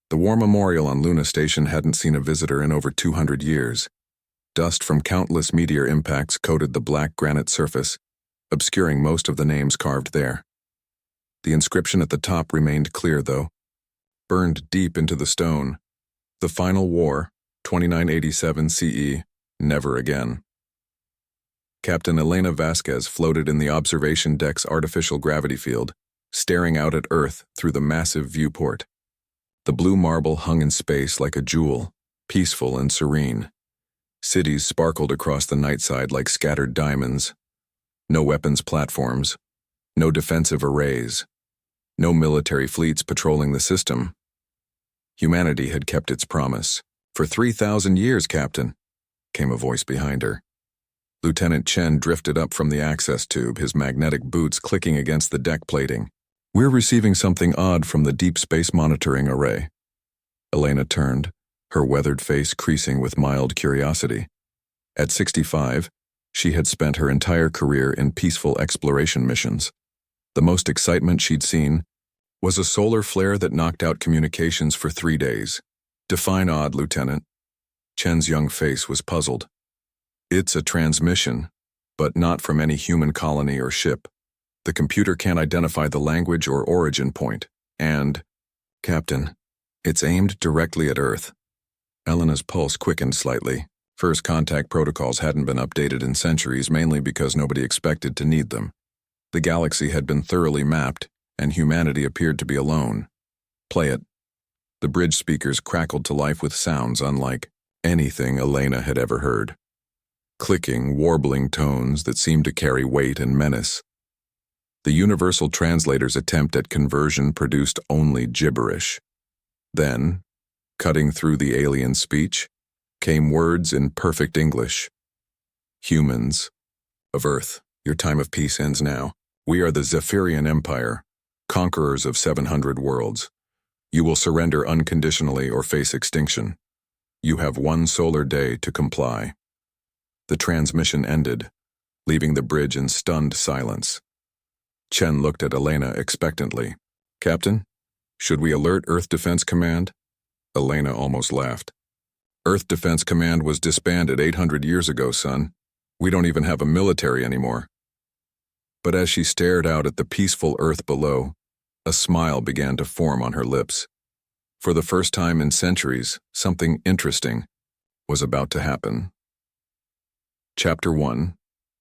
The War Memorial on Luna Station hadn't seen a visitor in over 200 years. Dust from countless meteor impacts coated the black granite surface, obscuring most of the names carved there. The inscription at the top remained clear, though, burned deep into the stone. The Final War, 2987 CE, never again. Captain Elena Vasquez floated in the observation deck's artificial gravity field, staring out at Earth through the massive viewport. The blue marble hung in space like a jewel, peaceful and serene. Cities sparkled across the night side like scattered diamonds. No weapons platforms, no defensive arrays, no military fleets patrolling the system. Humanity had kept its promise. "For 3,000 years, Captain," came a voice behind her. Lieutenant Chen drifted up from the access tube, his magnetic boots clicking against the deck plating. "We're receiving something odd from the Deep Space Monitoring Array." Elena turned, her weathered face creasing with mild curiosity. At 65, she had spent her entire career in peaceful exploration missions. The most excitement she'd seen was a solar flare that knocked out communications for 3 days. "Define odd, Lieutenant." Chen's young face was puzzled. "It's a transmission, but not from any human colony or ship. The computer can't identify the language or origin point, and, Captain, it's aimed directly at Earth." Elena's pulse quickened slightly. First contact protocols hadn't been updated in centuries, mainly because nobody expected to need them. The galaxy had been thoroughly mapped, and humanity appeared to be alone. "Play it." The bridge speakers crackled to life with sounds unlike anything Elena had ever heard. Clicking, warbling tones that seemed to carry weight and menace. The universal translator's attempt at conversion produced only gibberish. Then, cutting through the alien speech, came words in perfect English. "Humans of Earth, your time of peace ends now. We are the Zephyrian Empire, conquerors of 700 worlds. You will surrender unconditionally or face extinction. You have 1 solar day to comply." The transmission ended, leaving the bridge in stunned silence. Chen looked at Elena expectantly. "Captain, should we alert Earth Defense Command?" Elena almost laughed. "Earth Defense Command was disbanded 800 years ago, son. We don't even have a military anymore." But as she stared out at the peaceful Earth below, a smile began to form on her lips. For the first time in centuries, something interesting was about to happen. Chapter 1.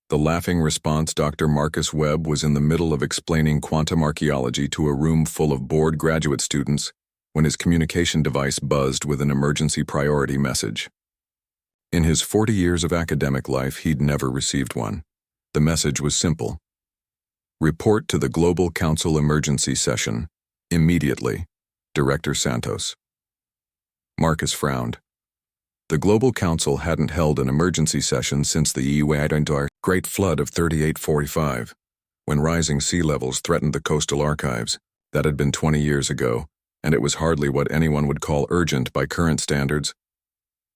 The laughing response. Dr. Marcus Webb was in the middle of explaining quantum archaeology to a room full of bored graduate students when his communication device buzzed with an emergency priority message. In his 40 years of academic life, he'd never received one. The message was simple. "Report to the Global Council emergency session. Immediately. Director Santos." Marcus frowned. The Global Council hadn't held an emergency session since the Great Flood of 3845, when rising sea levels threatened the coastal archives. That had been 20 years ago, and it was hardly what anyone would call urgent by current standards.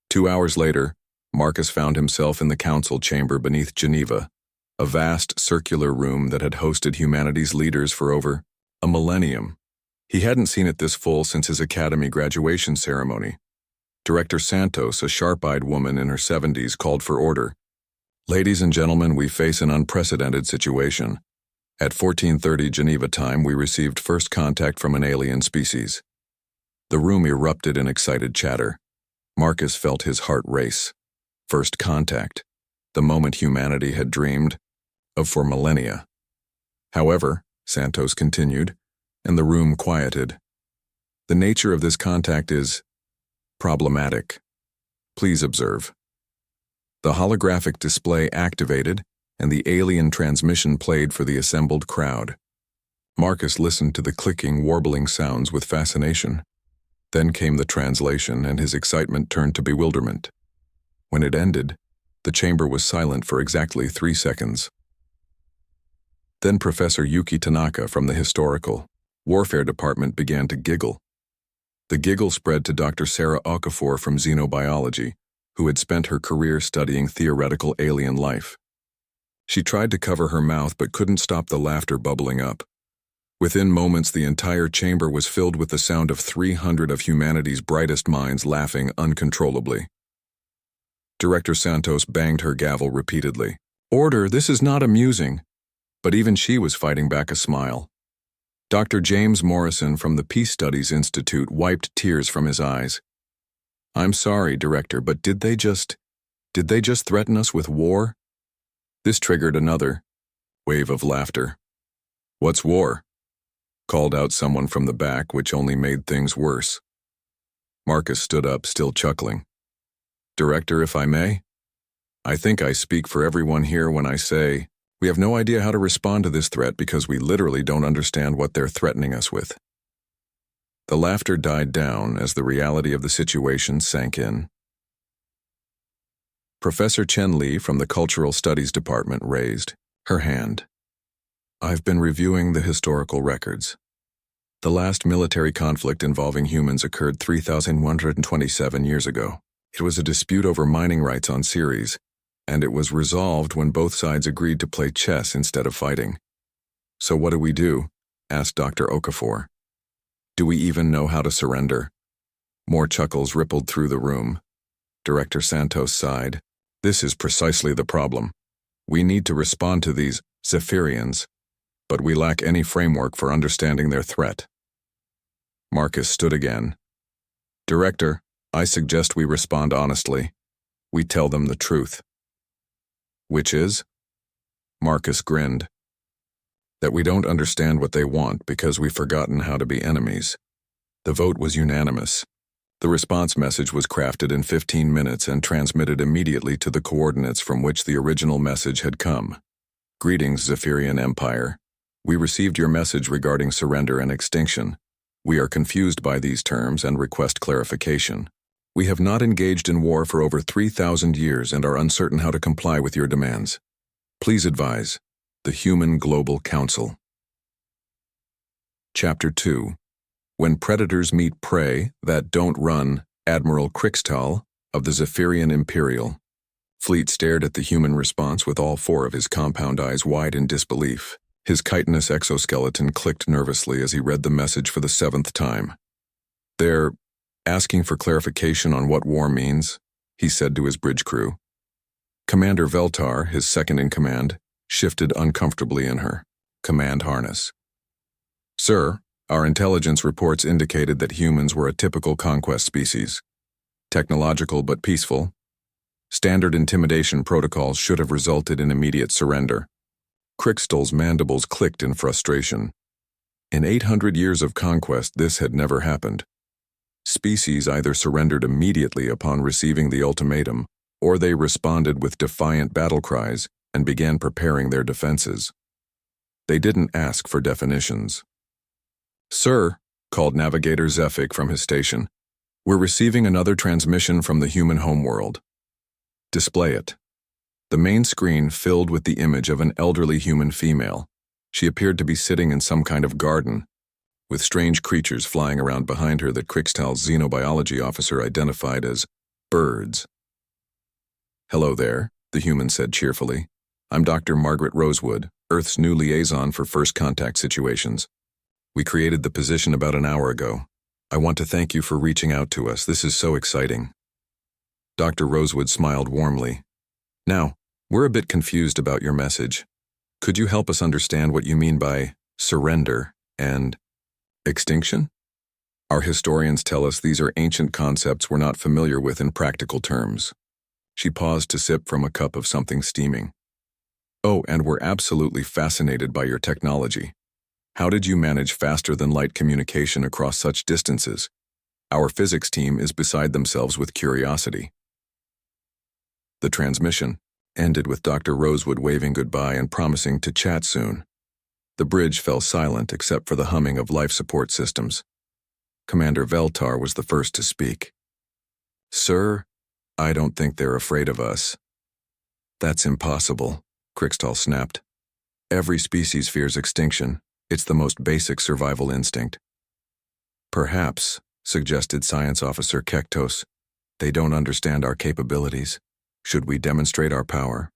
2 hours later, Marcus found himself in the council chamber beneath Geneva, a vast circular room that had hosted humanity's leaders for over a millennium. He hadn't seen it this full since his academy graduation ceremony. Director Santos, a sharp-eyed woman in her 70s, called for order. "Ladies and gentlemen, we face an unprecedented situation. At 14:30 Geneva time, we received first contact from an alien species." The room erupted in excited chatter. Marcus felt his heart race. First contact, the moment humanity had dreamed of for millennia. "However," Santos continued, and the room quieted, "the nature of this contact is problematic. Please observe." The holographic display activated, and the alien transmission played for the assembled crowd. Marcus listened to the clicking, warbling sounds with fascination. Then came the translation, and his excitement turned to bewilderment. When it ended, the chamber was silent for exactly 3 seconds. Then Professor Yuki Tanaka from the Historical Warfare Department began to giggle. The giggle spread to Dr. Sarah Okafor from Xenobiology, who had spent her career studying theoretical alien life. She tried to cover her mouth but couldn't stop the laughter bubbling up. Within moments, the entire chamber was filled with the sound of 300 of humanity's brightest minds laughing uncontrollably. Director Santos banged her gavel repeatedly. "Order, this is not amusing." But even she was fighting back a smile. Dr. James Morrison from the Peace Studies Institute wiped tears from his eyes. "I'm sorry, Director, but did they just threaten us with war?" This triggered another wave of laughter. "What's war?" called out someone from the back, which only made things worse. Marcus stood up, still chuckling. "Director, if I may, I think I speak for everyone here when I say we have no idea how to respond to this threat because we literally don't understand what they're threatening us with." The laughter died down as the reality of the situation sank in. Professor Chen Li from the Cultural Studies Department raised her hand. "I've been reviewing the historical records. The last military conflict involving humans occurred 3,127 years ago. It was a dispute over mining rights on Ceres, and it was resolved when both sides agreed to play chess instead of fighting. So what do we do?" asked Dr. Okafor. "Do we even know how to surrender?" More chuckles rippled through the room. Director Santos sighed. "This is precisely the problem. We need to respond to these Zephyrians, but we lack any framework for understanding their threat." Marcus stood again. "Director, I suggest we respond honestly. We tell them the truth." "Which is?" Marcus grinned. "That we don't understand what they want because we've forgotten how to be enemies." The vote was unanimous. The response message was crafted in 15 minutes and transmitted immediately to the coordinates from which the original message had come. "Greetings, Zephyrian Empire. We received your message regarding surrender and extinction. We are confused by these terms and request clarification. We have not engaged in war for over 3,000 years and are uncertain how to comply with your demands. Please advise. The Human Global Council." Chapter 2. When Predators Meet Prey That Don't Run, Admiral Krixtal of the Zephyrian Imperial Fleet stared at the human response with all four of his compound eyes wide in disbelief. His chitinous exoskeleton clicked nervously as he read the message for the 7th time. "They're asking for clarification on what war means," he said to his bridge crew. Commander Veltar, his second-in-command, shifted uncomfortably in her command harness. "Sir, our intelligence reports indicated that humans were a typical conquest species. Technological but peaceful. Standard intimidation protocols should have resulted in immediate surrender." Krixtal's mandibles clicked in frustration. In 800 years of conquest, this had never happened. Species either surrendered immediately upon receiving the ultimatum, or they responded with defiant battle cries and began preparing their defenses. They didn't ask for definitions. "Sir," called Navigator Zephyk from his station, "we're receiving another transmission from the human homeworld." "Display it." The main screen filled with the image of an elderly human female. She appeared to be sitting in some kind of garden, with strange creatures flying around behind her that Krixtal's xenobiology officer identified as birds. "Hello there," the human said cheerfully. "I'm Dr. Margaret Rosewood, Earth's new liaison for first contact situations. We created the position about an hour ago. I want to thank you for reaching out to us. This is so exciting." Dr. Rosewood smiled warmly. "Now, we're a bit confused about your message. Could you help us understand what you mean by surrender and extinction? Our historians tell us these are ancient concepts we're not familiar with in practical terms." She paused to sip from a cup of something steaming. "Oh, and we're absolutely fascinated by your technology. How did you manage faster-than-light communication across such distances? Our physics team is beside themselves with curiosity." The transmission ended with Dr. Rosewood waving goodbye and promising to chat soon. The bridge fell silent except for the humming of life support systems. Commander Veltar was the first to speak. "Sir, I don't think they're afraid of us." "That's impossible," Krixtal snapped. "Every species fears extinction. It's the most basic survival instinct." "Perhaps," suggested Science Officer Kektos, "they don't understand our capabilities. Should we demonstrate our power?"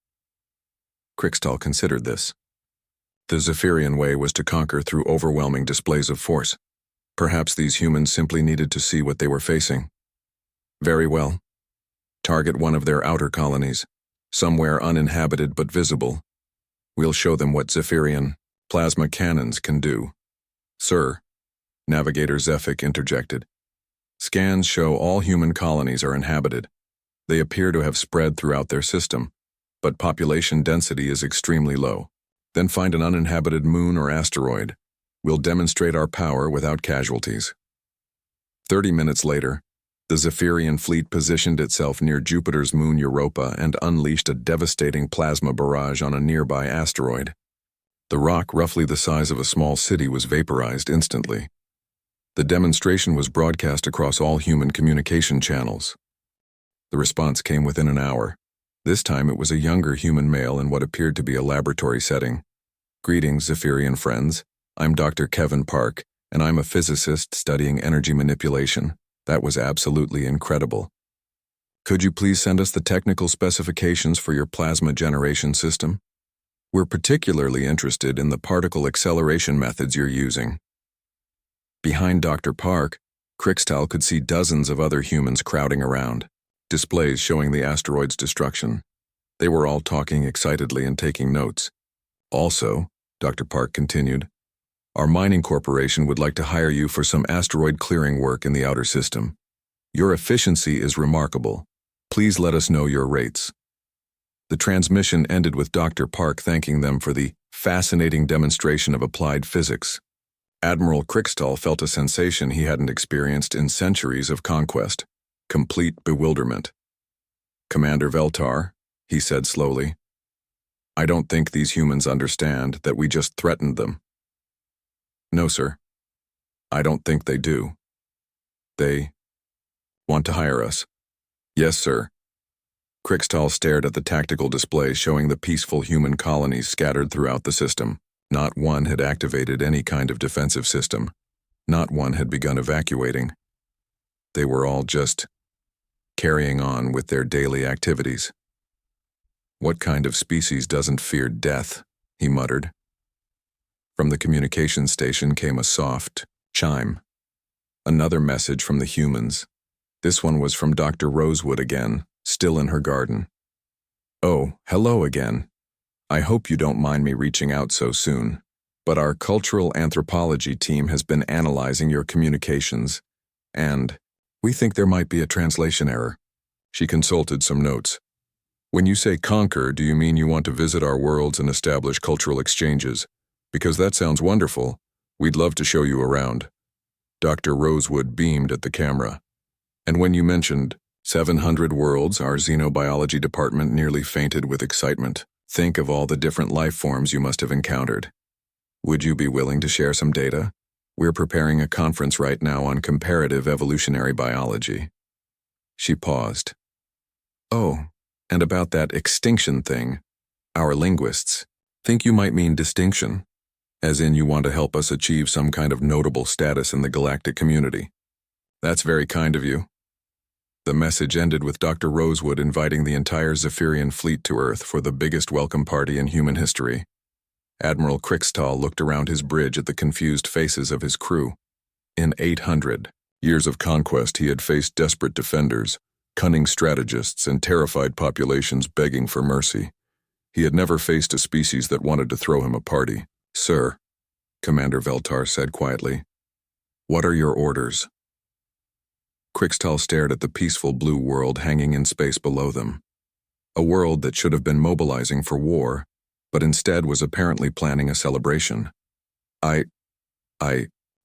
Krixtal considered this. The Zephyrian way was to conquer through overwhelming displays of force. Perhaps these humans simply needed to see what they were facing. Very well. Target one of their outer colonies, somewhere uninhabited but visible. We'll show them what Zephyrian plasma cannons can do. Sir, Navigator Zephic interjected. Scans show all human colonies are inhabited. They appear to have spread throughout their system, but population density is extremely low. Then find an uninhabited moon or asteroid. We'll demonstrate our power without casualties. 30 minutes later, the Zephyrian fleet positioned itself near Jupiter's moon Europa and unleashed a devastating plasma barrage on a nearby asteroid. The rock, roughly the size of a small city, was vaporized instantly. The demonstration was broadcast across all human communication channels. The response came within an hour. This time it was a younger human male in what appeared to be a laboratory setting. Greetings, Zephyrian friends. I'm Dr. Kevin Park, and I'm a physicist studying energy manipulation. That was absolutely incredible. Could you please send us the technical specifications for your plasma generation system? We're particularly interested in the particle acceleration methods you're using. Behind Dr. Park, Crixtal could see dozens of other humans crowding around, displays showing the asteroid's destruction. They were all talking excitedly and taking notes. Also, Dr. Park continued, our mining corporation would like to hire you for some asteroid clearing work in the outer system. Your efficiency is remarkable. Please let us know your rates. The transmission ended with Dr. Park thanking them for the fascinating demonstration of applied physics. Admiral Crixtal felt a sensation he hadn't experienced in centuries of conquest. Complete bewilderment. Commander Veltar, he said slowly, I don't think these humans understand that we just threatened them. No, sir. I don't think they do. They want to hire us. Yes, sir. Crixtal stared at the tactical display showing the peaceful human colonies scattered throughout the system. Not one had activated any kind of defensive system. Not one had begun evacuating. They were all just carrying on with their daily activities. What kind of species doesn't fear death? He muttered. From the communication station came a soft chime. Another message from the humans. This one was from Dr. Rosewood again, still in her garden. Oh, hello again. I hope you don't mind me reaching out so soon, but our cultural anthropology team has been analyzing your communications, and we think there might be a translation error. She consulted some notes. When you say conquer, do you mean you want to visit our worlds and establish cultural exchanges? Because that sounds wonderful. We'd love to show you around. Dr. Rosewood beamed at the camera. And when you mentioned 700 worlds, our xenobiology department nearly fainted with excitement. Think of all the different life forms you must have encountered. Would you be willing to share some data? We're preparing a conference right now on comparative evolutionary biology. She paused. Oh, and about that extinction thing. Our linguists think you might mean distinction, as in you want to help us achieve some kind of notable status in the galactic community. That's very kind of you. The message ended with Dr. Rosewood inviting the entire Zephyrian fleet to Earth for the biggest welcome party in human history. Admiral Crixtal looked around his bridge at the confused faces of his crew. In 800 years of conquest, he had faced desperate defenders, cunning strategists, and terrified populations begging for mercy. He had never faced a species that wanted to throw him a party. Sir, Commander Veltar said quietly, what are your orders? Crixtal stared at the peaceful blue world hanging in space below them. A world that should have been mobilizing for war, but instead was apparently planning a celebration. I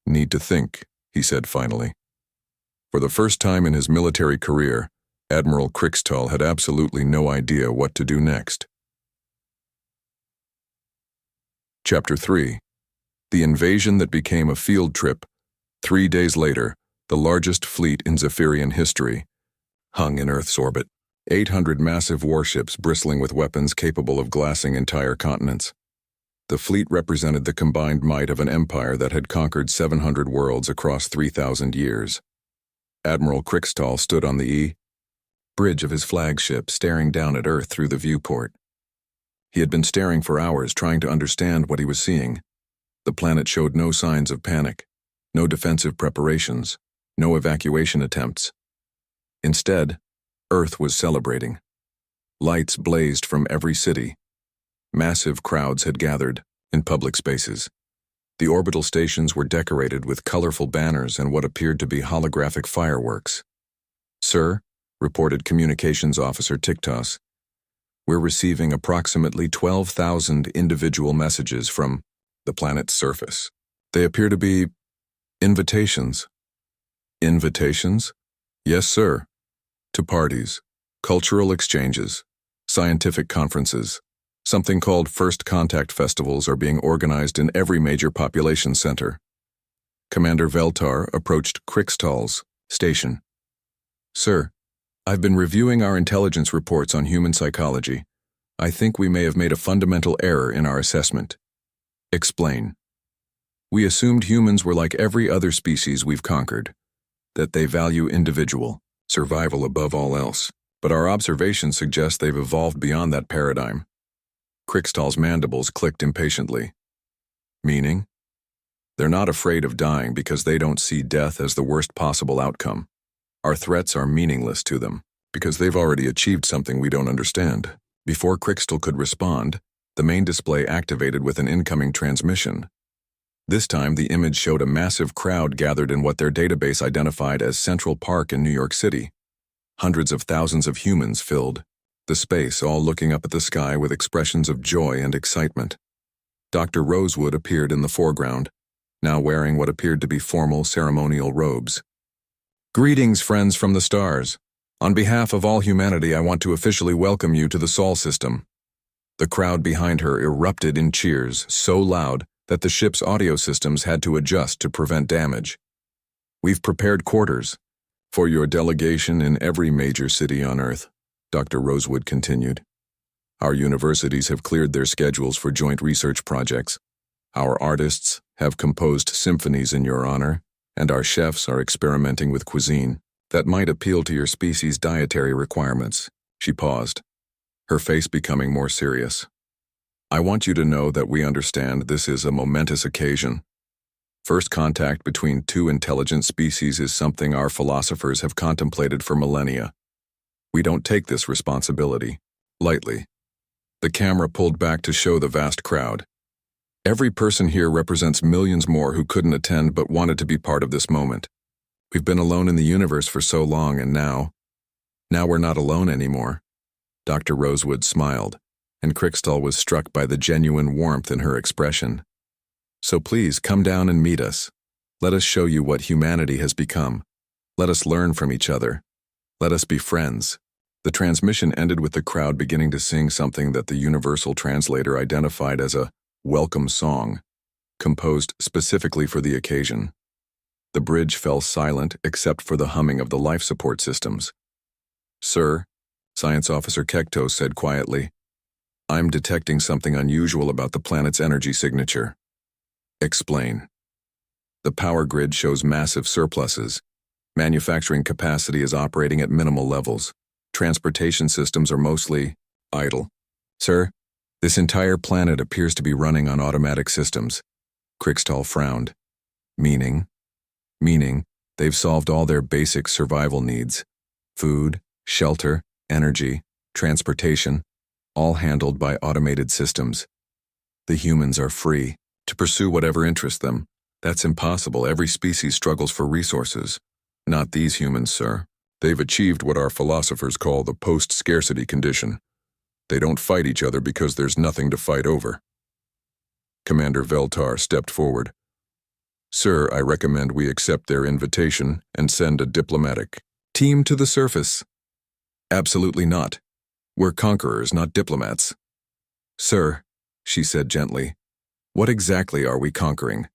need to think, he said finally. For the first time in his military career, Admiral Crixtal had absolutely no idea what to do next. Chapter 3. The invasion that became a field trip. 3 days later, the largest fleet in Zephyrian history hung in Earth's orbit. 800 massive warships bristling with weapons capable of glassing entire continents. The fleet represented the combined might of an empire that had conquered 700 worlds across 3,000 years. Admiral Crixtal stood on the bridge of his flagship, staring down at Earth through the viewport. He had been staring for hours, trying to understand what he was seeing. The planet showed no signs of panic, no defensive preparations, no evacuation attempts. Instead, Earth was celebrating. Lights blazed from every city. Massive crowds had gathered in public spaces. The orbital stations were decorated with colorful banners and what appeared to be holographic fireworks. "Sir," reported Communications Officer Tiktos, "we're receiving approximately 12,000 individual messages from the planet's surface. They appear to be invitations." "Invitations?" "Yes, sir. To parties, cultural exchanges, scientific conferences. Something called First Contact Festivals are being organized in every major population center." Commander Veltar approached Krixtal's station. "Sir, I've been reviewing our intelligence reports on human psychology. I think we may have made a fundamental error in our assessment." "Explain." "We assumed humans were like every other species we've conquered, that they value individual survival above all else, but our observations suggest they've evolved beyond that paradigm." Krixtal's mandibles clicked impatiently. "Meaning?" "They're not afraid of dying because they don't see death as the worst possible outcome. Our threats are meaningless to them, because they've already achieved something we don't understand." Before Krixtal could respond, the main display activated with an incoming transmission. This time, the image showed a massive crowd gathered in what their database identified as Central Park in New York City. Hundreds of thousands of humans filled the space, all looking up at the sky with expressions of joy and excitement. Dr. Rosewood appeared in the foreground, now wearing what appeared to be formal ceremonial robes. "Greetings, friends from the stars. On behalf of all humanity, I want to officially welcome you to the Sol system." The crowd behind her erupted in cheers, so loud that the ship's audio systems had to adjust to prevent damage. "We've prepared quarters for your delegation in every major city on Earth," Dr. Rosewood continued. "Our universities have cleared their schedules for joint research projects. Our artists have composed symphonies in your honor, and our chefs are experimenting with cuisine that might appeal to your species' dietary requirements." She paused, her face becoming more serious. "I want you to know that we understand this is a momentous occasion. First contact between two intelligent species is something our philosophers have contemplated for millennia. We don't take this responsibility lightly." The camera pulled back to show the vast crowd. "Every person here represents millions more who couldn't attend but wanted to be part of this moment. We've been alone in the universe for so long, and now we're not alone anymore." Dr. Rosewood smiled, and Krixtal was struck by the genuine warmth in her expression. "So please come down and meet us. Let us show you what humanity has become. Let us learn from each other. Let us be friends." The transmission ended with the crowd beginning to sing something that the universal translator identified as a welcome song, composed specifically for the occasion. The bridge fell silent except for the humming of the life support systems. "Sir," Science Officer Kekto said quietly, "I'm detecting something unusual about the planet's energy signature." "Explain." "The power grid shows massive surpluses. Manufacturing capacity is operating at minimal levels. Transportation systems are mostly idle. Sir, this entire planet appears to be running on automatic systems." Krixtal frowned. Meaning, they've solved all their basic survival needs. Food, shelter, energy, transportation, all handled by automated systems. The humans are free to pursue whatever interests them. That's impossible. Every species struggles for resources. Not these humans, sir. They've achieved what our philosophers call the post-scarcity condition. They don't fight each other because there's nothing to fight over. Commander Veltar stepped forward. "Sir, I recommend we accept their invitation and send a diplomatic team to the surface." "Absolutely not. We're conquerors, not diplomats." "Sir," she said gently, "what exactly are we conquering?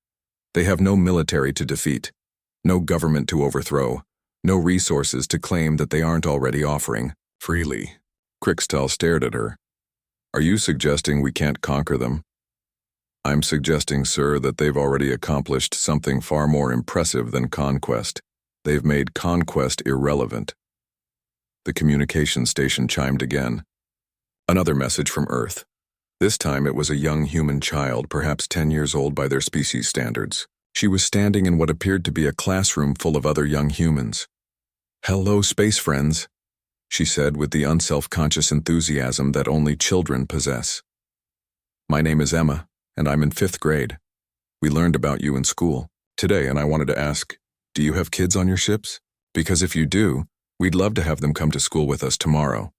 They have no military to defeat, no government to overthrow, no resources to claim that they aren't already offering freely." Krixtal stared at her. "Are you suggesting we can't conquer them?" "I'm suggesting, sir, that they've already accomplished something far more impressive than conquest. They've made conquest irrelevant." The communication station chimed again. Another message from Earth. This time it was a young human child, perhaps 10 years old by their species standards. She was standing in what appeared to be a classroom full of other young humans. "Hello, space friends," she said with the unself-conscious enthusiasm that only children possess. "My name is Emma, and I'm in 5th grade. We learned about you in school today, and I wanted to ask, do you have kids on your ships? Because if you do, we'd love to have them come to school with us tomorrow."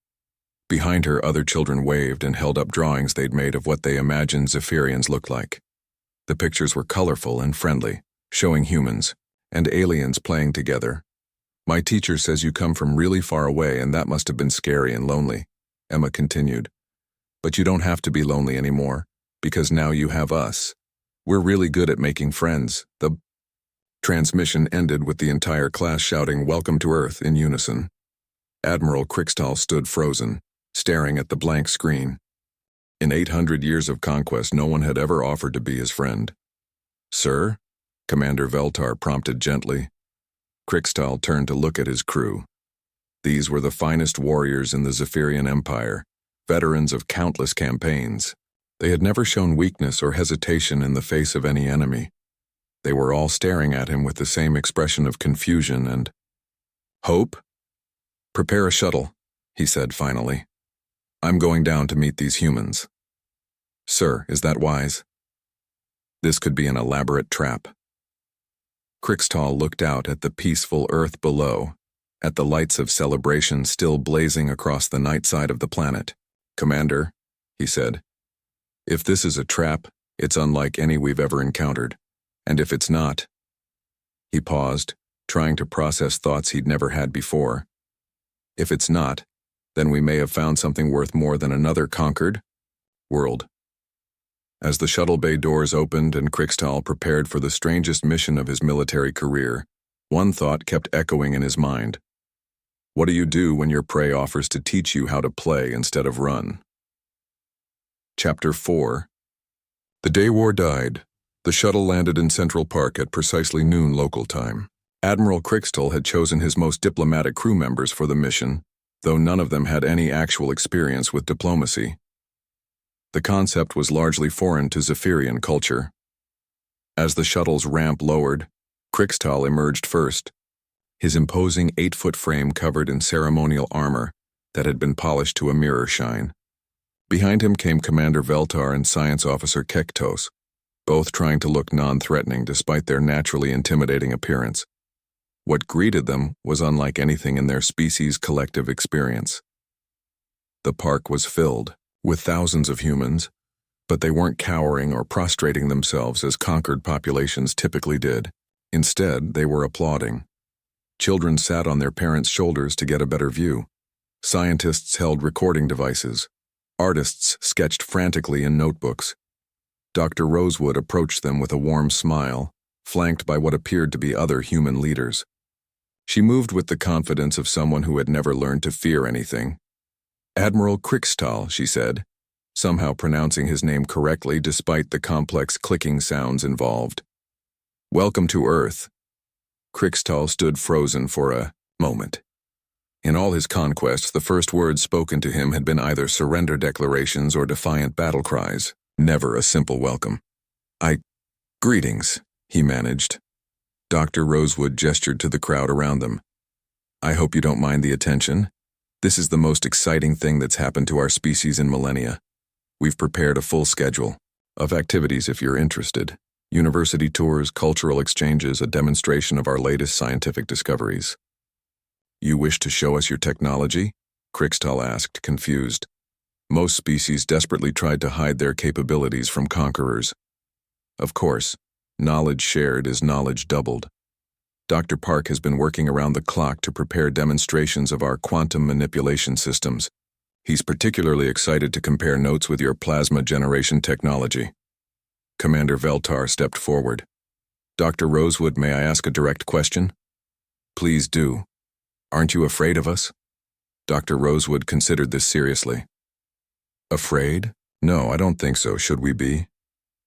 Behind her, other children waved and held up drawings they'd made of what they imagined Zephyrians looked like. The pictures were colorful and friendly, showing humans and aliens playing together. "My teacher says you come from really far away, and that must have been scary and lonely," Emma continued. "But you don't have to be lonely anymore, because now you have us. We're really good at making friends." The transmission ended with the entire class shouting "Welcome to Earth" in unison. Admiral Krickstahl stood frozen, staring at the blank screen. In 800 years of conquest, no one had ever offered to be his friend. "Sir?" Commander Veltar prompted gently. Krickstahl turned to look at his crew. These were the finest warriors in the Zephyrian Empire, veterans of countless campaigns. They had never shown weakness or hesitation in the face of any enemy. They were all staring at him with the same expression of confusion and hope. "Prepare a shuttle," he said finally. "I'm going down to meet these humans." "Sir, is that wise?" This could be an elaborate trap. Krickstahl looked out at the peaceful Earth below, at the lights of celebration still blazing across the night side of the planet. "Commander," he said, "if this is a trap, it's unlike any we've ever encountered. And if it's not—" He paused, trying to process thoughts he'd never had before. "If it's not, then we may have found something worth more than another conquered world." As the shuttle bay doors opened and Krickstahl prepared for the strangest mission of his military career, one thought kept echoing in his mind. What do you do when your prey offers to teach you how to play instead of run? Chapter 4. The day war died. The shuttle landed in Central Park at precisely noon local time. Admiral Krickstahl had chosen his most diplomatic crew members for the mission, though none of them had any actual experience with diplomacy. The concept was largely foreign to Zephyrian culture. As the shuttle's ramp lowered, Krickstahl emerged first, his imposing 8-foot frame covered in ceremonial armor that had been polished to a mirror shine. Behind him came Commander Veltar and Science Officer Kektos, both trying to look non-threatening despite their naturally intimidating appearance. What greeted them was unlike anything in their species' collective experience. The park was filled with thousands of humans, but they weren't cowering or prostrating themselves as conquered populations typically did. Instead, they were applauding. Children sat on their parents' shoulders to get a better view. Scientists held recording devices. Artists sketched frantically in notebooks. Dr. Rosewood approached them with a warm smile, flanked by what appeared to be other human leaders. She moved with the confidence of someone who had never learned to fear anything. "Admiral Krickstahl," she said, somehow pronouncing his name correctly despite the complex clicking sounds involved. "Welcome to Earth." Krickstahl stood frozen for a moment. In all his conquests, the first words spoken to him had been either surrender declarations or defiant battle cries, never a simple welcome. Greetings," he managed. Dr. Rosewood gestured to the crowd around them. "I hope you don't mind the attention. This is the most exciting thing that's happened to our species in millennia. We've prepared a full schedule of activities if you're interested. University tours, cultural exchanges, a demonstration of our latest scientific discoveries." "You wish to show us your technology?" Krickstahl asked, confused. Most species desperately tried to hide their capabilities from conquerors. Of course, knowledge shared is knowledge doubled. Dr. Park has been working around the clock to prepare demonstrations of our quantum manipulation systems. He's particularly excited to compare notes with your plasma generation technology. Commander Veltar stepped forward. "Dr. Rosewood, may I ask a direct question?" "Please do. Aren't you afraid of us?" Dr. Rosewood considered this seriously. "Afraid? No, I don't think so. Should we be?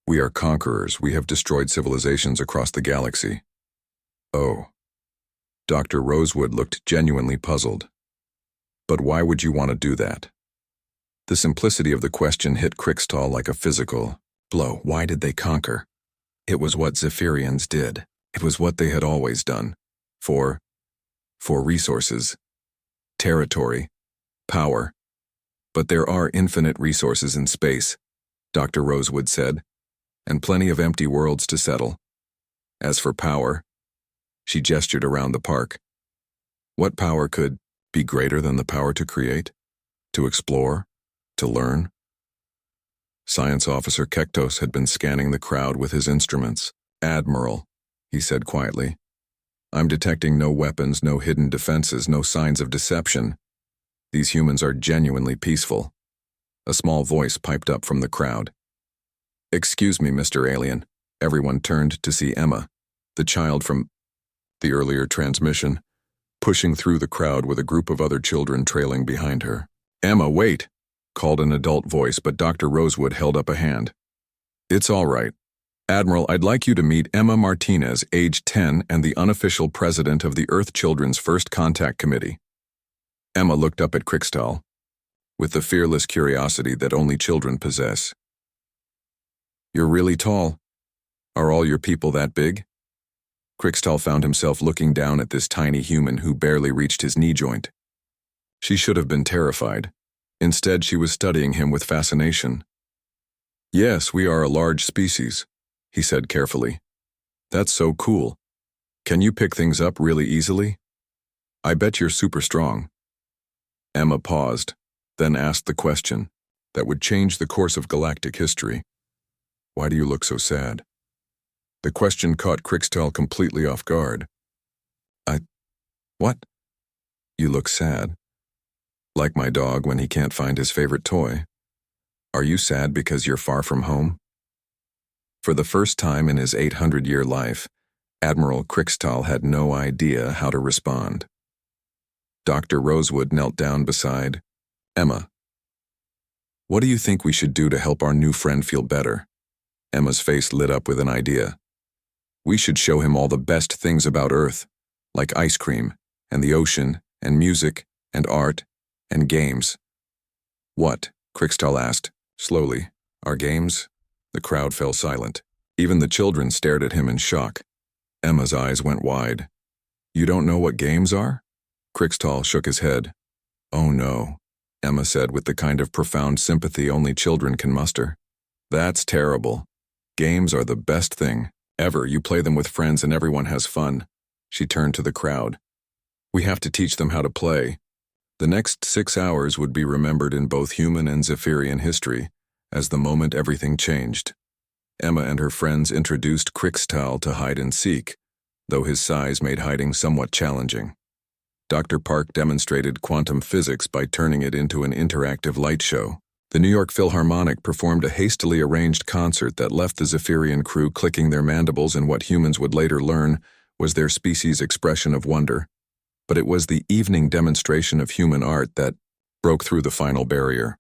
We are conquerors. We have destroyed civilizations across the galaxy." "Oh." Dr. Rosewood looked genuinely puzzled. "But why would you want to do that?" The simplicity of the question hit Crickstall like a physical blow. Why did they conquer? It was what Zephyrians did. It was what they had always done. For resources, territory, power. But there are infinite resources in space, Dr. Rosewood said, and plenty of empty worlds to settle. As for power, she gestured around the park. What power could be greater than the power to create, to explore, to learn? Science Officer Kektos had been scanning the crowd with his instruments. "Admiral," he said quietly, "I'm detecting no weapons, no hidden defenses, no signs of deception. These humans are genuinely peaceful." A small voice piped up from the crowd. "Excuse me, Mr. Alien." Everyone turned to see Emma, the child from the earlier transmission, pushing through the crowd with a group of other children trailing behind her. "Emma, wait!" called an adult voice, but Dr. Rosewood held up a hand. "It's all right. Admiral, I'd like you to meet Emma Martinez, age 10, and the unofficial president of the Earth Children's First Contact Committee." Emma looked up at Crickstall with the fearless curiosity that only children possess. "You're really tall. Are all your people that big?" Crickstall found himself looking down at this tiny human who barely reached his knee joint. She should have been terrified. Instead, she was studying him with fascination. "Yes, we are a large species," he said carefully. "That's so cool. Can you pick things up really easily? I bet you're super strong." Emma paused, then asked the question that would change the course of galactic history. "Why do you look so sad?" The question caught Crickstall completely off guard. What? You look sad. Like my dog when he can't find his favorite toy. Are you sad because you're far from home?" For the first time in his 800-year life, Admiral Crickstall had no idea how to respond. Dr. Rosewood knelt down beside Emma. "What do you think we should do to help our new friend feel better?" Emma's face lit up with an idea. "We should show him all the best things about Earth, like ice cream, and the ocean, and music, and art, and games." "What?" Crickstall asked, slowly. "Our games?" The crowd fell silent. Even the children stared at him in shock. Emma's eyes went wide. "You don't know what games are?" Crickstall shook his head. "Oh no," Emma said with the kind of profound sympathy only children can muster. "That's terrible. Games are the best thing ever. You play them with friends and everyone has fun." She turned to the crowd. "We have to teach them how to play." The next 6 hours would be remembered in both human and Zephyrian history as the moment everything changed. Emma and her friends introduced Crickstall to hide and seek, though his size made hiding somewhat challenging. Dr. Park demonstrated quantum physics by turning it into an interactive light show. The New York Philharmonic performed a hastily arranged concert that left the Zephyrian crew clicking their mandibles in what humans would later learn was their species' expression of wonder. But it was the evening demonstration of human art that broke through the final barrier.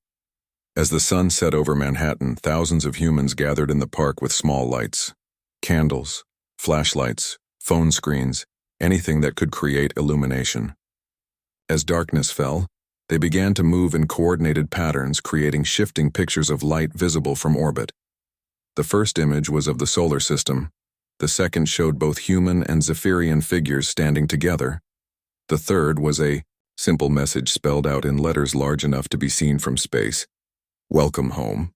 As the sun set over Manhattan, thousands of humans gathered in the park with small lights, candles, flashlights, phone screens, anything that could create illumination. As darkness fell, they began to move in coordinated patterns, creating shifting pictures of light visible from orbit. The first image was of the solar system. The second showed both human and Zephyrian figures standing together. The third was a simple message spelled out in letters large enough to be seen from space. "Welcome home."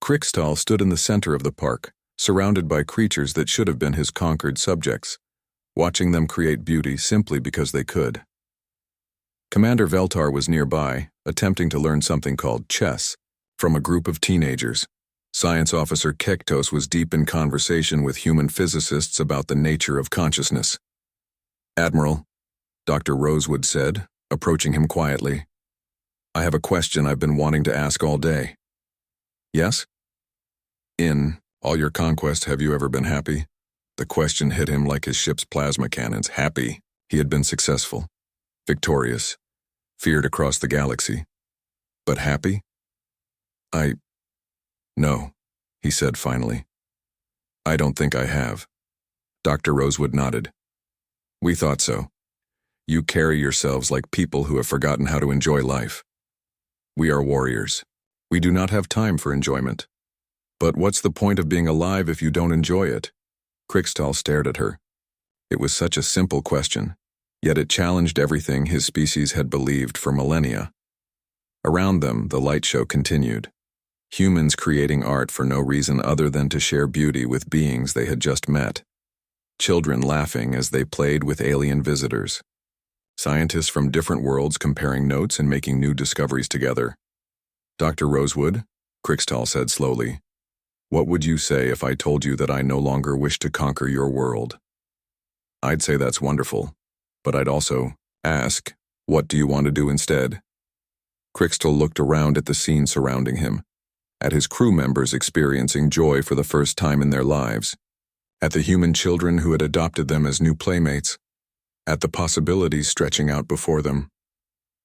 Crickstall stood in the center of the park, surrounded by creatures that should have been his conquered subjects, watching them create beauty simply because they could. Commander Veltar was nearby, attempting to learn something called chess from a group of teenagers. Science Officer Kektos was deep in conversation with human physicists about the nature of consciousness. "Admiral," Dr. Rosewood said, approaching him quietly, "I have a question I've been wanting to ask all day." "Yes?" "In all your conquests, have you ever been happy?" The question hit him like his ship's plasma cannons. Happy. He had been successful, victorious, feared across the galaxy. But happy? No, he said finally. "I don't think I have." Dr. Rosewood nodded. "We thought so. You carry yourselves like people who have forgotten how to enjoy life." We are warriors. We do not have time for enjoyment. But what's the point of being alive if you don't enjoy it? Krixtal stared at her. It was such a simple question, yet it challenged everything his species had believed for millennia. Around them, the light show continued. Humans creating art for no reason other than to share beauty with beings they had just met. Children laughing as they played with alien visitors. Scientists from different worlds comparing notes and making new discoveries together. Dr. Rosewood, Krixtal said slowly, what would you say if I told you that I no longer wish to conquer your world? I'd say that's wonderful, but I'd also ask, what do you want to do instead? Krixtal looked around at the scene surrounding him, at his crew members experiencing joy for the first time in their lives, at the human children who had adopted them as new playmates, at the possibilities stretching out before them.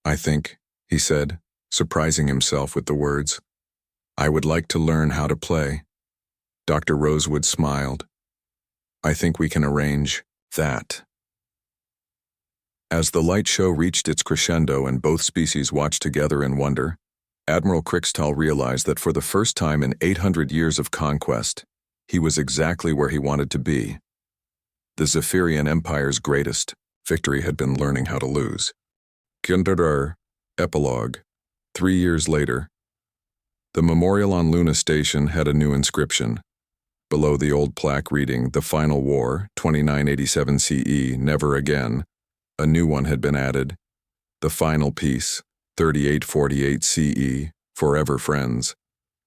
I think, he said, surprising himself with the words, I would like to learn how to play. Dr. Rosewood smiled. I think we can arrange that. As the light show reached its crescendo and both species watched together in wonder, Admiral Krixtal realized that for the first time in 800 years of conquest, he was exactly where he wanted to be. The Zephyrian Empire's greatest victory had been learning how to lose. Kinderer, Epilogue. 3 years later, the memorial on Luna Station had a new inscription. Below the old plaque reading, The Final War, 2987 CE, Never Again, a new one had been added. The Final Peace, 3848 CE, Forever Friends.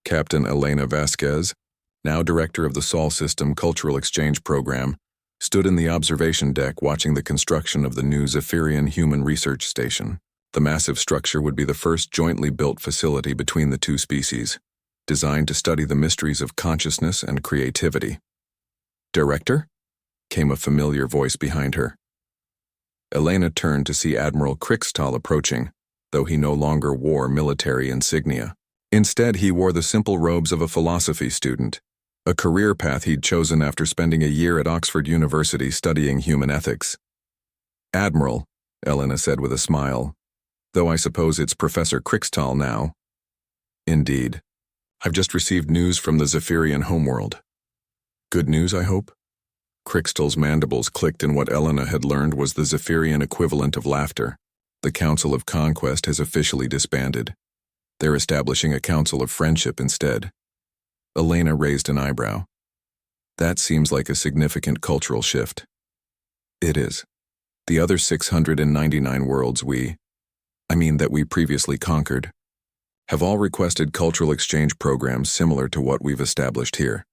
Captain Elena Vasquez, now director of the Sol System Cultural Exchange Program, stood in the observation deck watching the construction of the new Zephyrian Human Research Station. The massive structure would be the first jointly built facility between the two species, designed to study the mysteries of consciousness and creativity. Director? Came a familiar voice behind her. Elena turned to see Admiral Krixtal approaching, though he no longer wore military insignia. Instead, he wore the simple robes of a philosophy student, a career path he'd chosen after spending a year at Oxford University studying human ethics. Admiral, Elena said with a smile, though I suppose it's Professor Krixtal now. Indeed. I've just received news from the Zephyrian homeworld. Good news, I hope? Krixtal's mandibles clicked, and what Elena had learned was the Zephyrian equivalent of laughter. The Council of Conquest has officially disbanded. They're establishing a Council of Friendship instead. Elena raised an eyebrow. That seems like a significant cultural shift. It is. The other 699 worlds that we previously conquered, have all requested cultural exchange programs similar to what we've established here.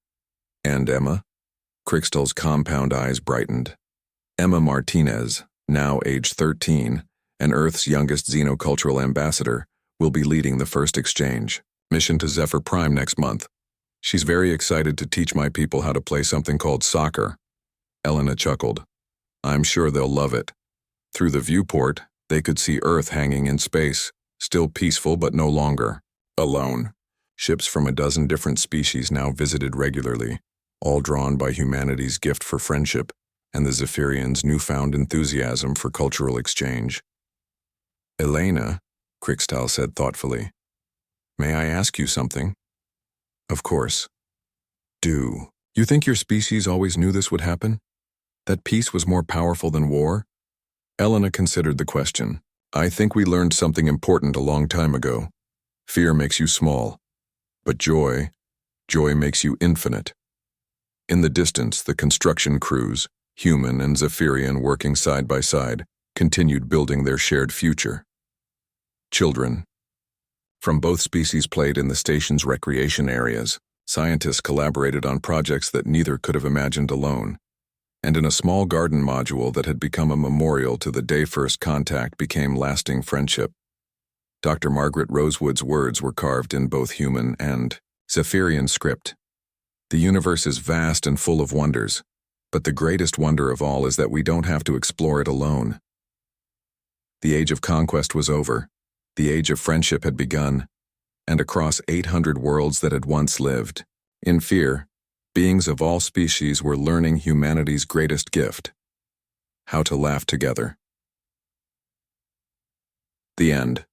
And Emma? Krixtal's compound eyes brightened. Emma Martinez, now age 13, and Earth's youngest xenocultural ambassador, will be leading the first exchange mission to Zephyr Prime next month. She's very excited to teach my people how to play something called soccer. Elena chuckled. I'm sure they'll love it. Through the viewport, they could see Earth hanging in space, still peaceful but no longer alone. Ships from a dozen different species now visited regularly, all drawn by humanity's gift for friendship and the Zephyrians' newfound enthusiasm for cultural exchange. Elena, Krixtal said thoughtfully, may I ask you something? Of course. Do you think your species always knew this would happen? That peace was more powerful than war? Elena considered the question. I think we learned something important a long time ago. Fear makes you small, but joy makes you infinite. In the distance, the construction crews, human and Zephyrian working side by side, continued building their shared future. Children from both species played in the station's recreation areas. Scientists collaborated on projects that neither could have imagined alone. And in a small garden module that had become a memorial to the day first contact became lasting friendship. Dr. Margaret Rosewood's words were carved in both human and Zephyrian script. The universe is vast and full of wonders, but the greatest wonder of all is that we don't have to explore it alone. The age of conquest was over. The age of friendship had begun, and across 800 worlds that had once lived, in fear, beings of all species were learning humanity's greatest gift: how to laugh together. The end.